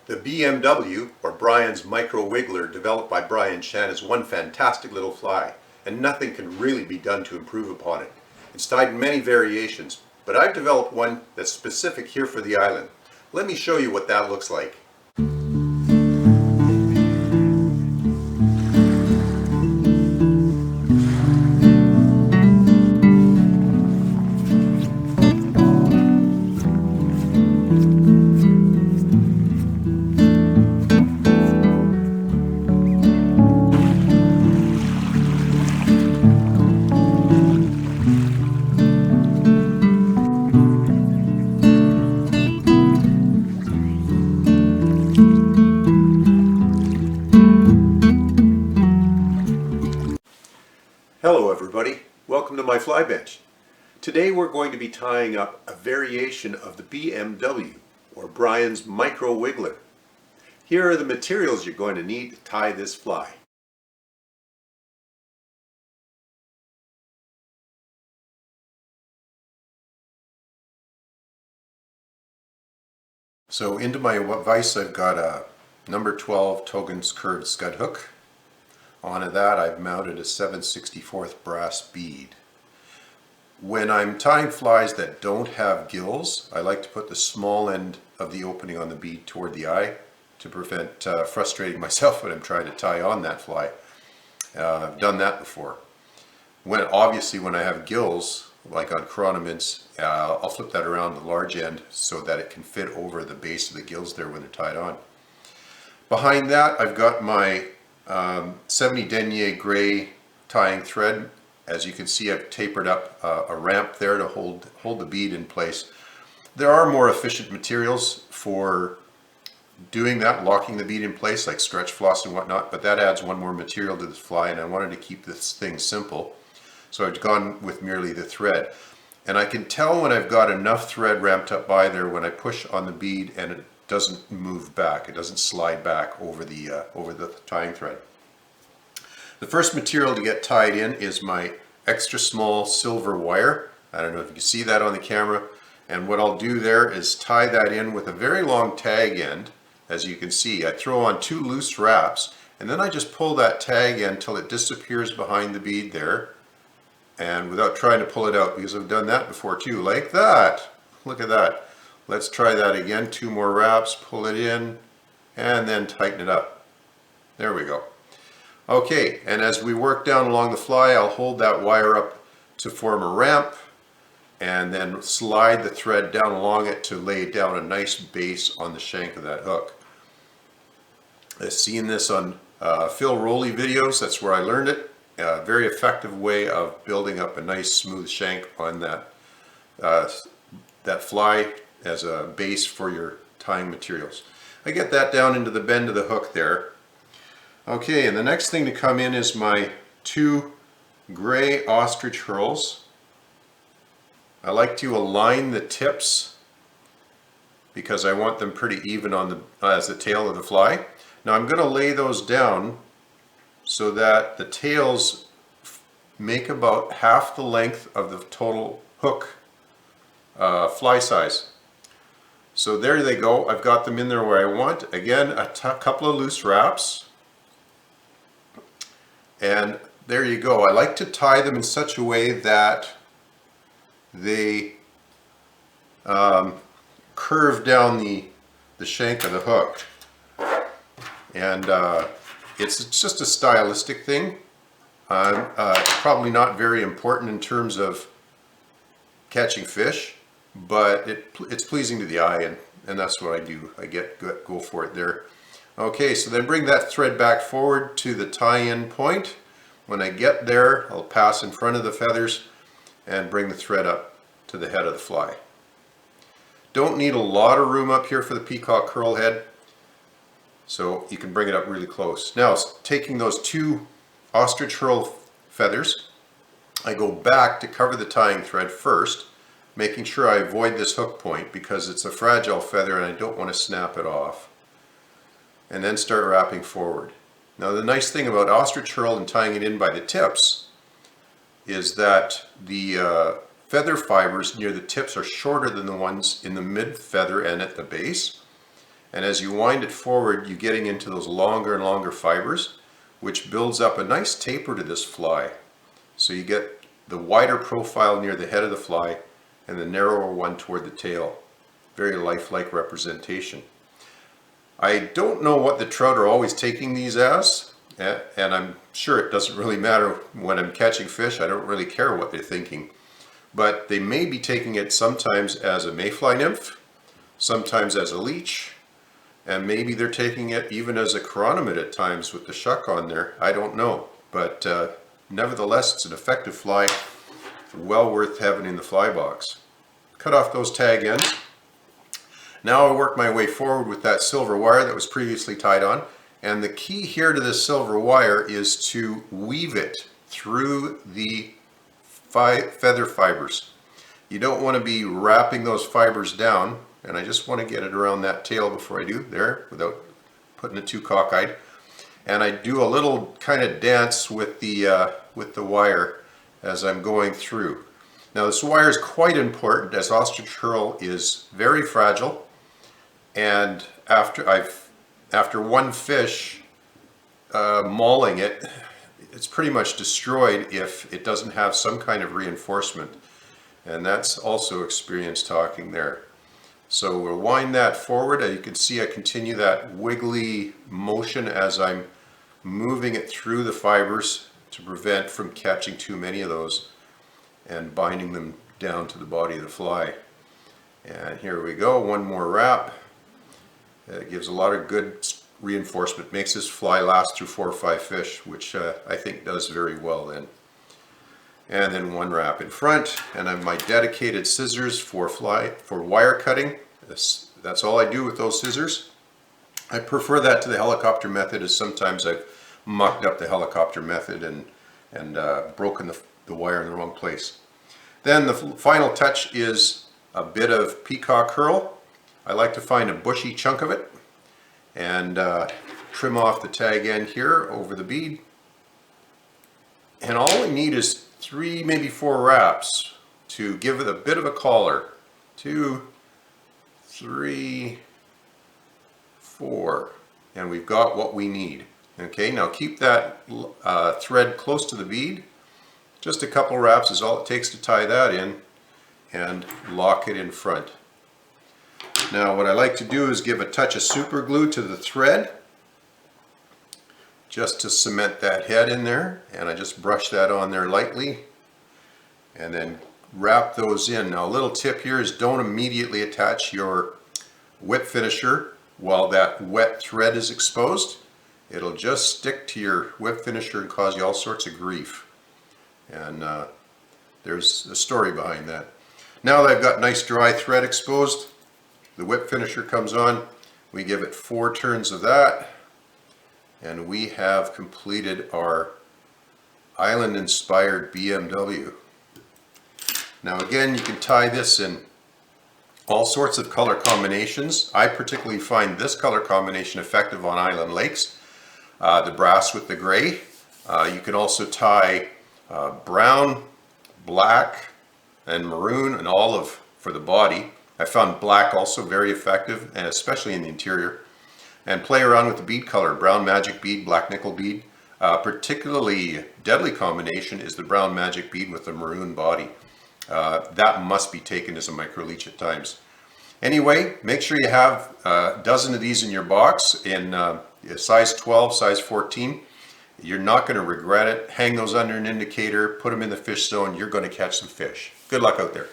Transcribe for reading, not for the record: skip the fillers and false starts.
The BMW, or Brian's Micro Wiggler, developed by Brian Shan, is one fantastic little fly, and nothing can really be done to improve upon it. It's tied in many variations, but I've developed one that's specific here for the island. Let me show you what that looks like. Hello everybody, welcome to my fly bench. Today we're going to be tying up a variation of the BMW, or Brian's Micro Wiggler. Here are the materials you're going to need to tie this fly. So into my vise I've got a number 12 Togen's curved scud hook. Onto that I've mounted a 7/64 brass bead. When I'm tying flies that don't have gills, I like to put the small end of the opening on the bead toward the eye to prevent frustrating myself when I'm trying to tie on that fly. I've done that before. Obviously when I have gills, like on chronomins, I'll flip that around the large end so that it can fit over the base of the gills there when they're tied on. Behind that I've got my 70 denier gray tying thread. As you can see, I've tapered up a ramp there to hold the bead in place. There are more efficient materials for doing that, locking the bead in place, like stretch floss and whatnot, but that adds one more material to this fly, and I wanted to keep this thing simple, so I've gone with merely the thread. And I can tell when I've got enough thread ramped up by there when I push on the bead and it doesn't move back, it doesn't slide back over the tying thread. The first material to get tied in is my extra small silver wire. I don't know if you can see that on the camera, and what I'll do there is tie that in with a very long tag end. As you can see, I throw on 2 loose wraps and then I just pull that tag end until it disappears behind the bead there, and without trying to pull it out, because I've done that before too, like that. Look at that. Let's try that again. 2 more wraps, pull it in, and then tighten it up. There we go. Okay, and as we work down along the fly, I'll hold that wire up to form a ramp, and then slide the thread down along it to lay down a nice base on the shank of that hook. I've seen this on Phil Rowley videos. That's where I learned it. A very effective way of building up a nice smooth shank on that fly as a base for your tying materials. I get that down into the bend of the hook there. Okay, and the next thing to come in is my 2 gray ostrich herls. I like to align the tips because I want them pretty even on as the tail of the fly. Now I'm going to lay those down so that the tails make about half the length of the total hook fly size. So there they go. I've got them in there where I want. Again, a couple of loose wraps. And there you go. I like to tie them in such a way that they curve down the shank of the hook. And it's just a stylistic thing. It's probably not very important in terms of catching fish, but it's pleasing to the eye, and that's what I do. I go for it there. Okay, so then bring that thread back forward to the tie-in point. When I get there, I'll pass in front of the feathers and bring the thread up to the head of the fly. Don't need a lot of room up here for the peacock curl head, so you can bring it up really close. Now, taking those 2 ostrich herl feathers, I go back to cover the tying thread first, making sure I avoid this hook point because it's a fragile feather and I don't want to snap it off. And then start wrapping forward. Now the nice thing about ostrich herl and tying it in by the tips is that the feather fibers near the tips are shorter than the ones in the mid feather and at the base. And as you wind it forward, you're getting into those longer and longer fibers, which builds up a nice taper to this fly. So you get the wider profile near the head of the fly and the narrower one toward the tail. Very lifelike representation. I don't know what the trout are always taking these as, and I'm sure it doesn't really matter when I'm catching fish. I don't really care what they're thinking. But they may be taking it sometimes as a mayfly nymph, sometimes as a leech, and maybe they're taking it even as a chironomid at times with the shuck on there. I don't know. But nevertheless, it's an effective fly, well worth having in the fly box. Cut off those tag ends. Now I work my way forward with that silver wire that was previously tied on. And the key here to this silver wire is to weave it through the feather fibers. You don't want to be wrapping those fibers down, and I just want to get it around that tail before I do there without putting it too cockeyed. And I do a little kind of dance with the wire as I'm going through. Now this wire is quite important, as ostrich herl is very fragile, and after one fish mauling it, it's pretty much destroyed if it doesn't have some kind of reinforcement, and that's also experience talking there. So we'll wind that forward, and you can see I continue that wiggly motion as I'm moving it through the fibers to prevent from catching too many of those and binding them down to the body of the fly. And here we go, one more wrap. It gives a lot of good reinforcement, makes this fly last through 4 or 5 fish, which I think does very well then. And then one wrap in front, and I have my dedicated scissors for wire cutting. That's all I do with those scissors. I prefer that to the helicopter method, as sometimes I've mucked up the helicopter method and broken the wire in the wrong place. Then the final touch is a bit of peacock herl. I like to find a bushy chunk of it and trim off the tag end here over the bead. And all we need is 3, maybe 4 wraps to give it a bit of a collar. 2, 3, 4, and we've got what we need. Okay, now keep that thread close to the bead. Just a couple wraps is all it takes to tie that in and lock it in front. Now what I like to do is give a touch of super glue to the thread just to cement that head in there, and I just brush that on there lightly and then wrap those in. Now a little tip here is don't immediately attach your whip finisher while that wet thread is exposed. It'll just stick to your whip finisher and cause you all sorts of grief. And there's a story behind that. Now that I've got nice dry thread exposed, the whip finisher comes on. We give it 4 turns of that, and we have completed our island-inspired BMW. Now again, you can tie this in all sorts of color combinations. I particularly find this color combination effective on island lakes. The brass with the gray. You can also tie brown, black, and maroon and olive for the body. I found black also very effective, and especially in the interior. And play around with the bead color, brown magic bead, black nickel bead. Particularly deadly combination is the brown magic bead with the maroon body. That must be taken as a micro leech at times. Anyway, make sure you have a dozen of these in your box in size 12, size 14. You're not going to regret it. Hang those under an indicator, put them in the fish zone. You're going to catch some fish. Good luck out there.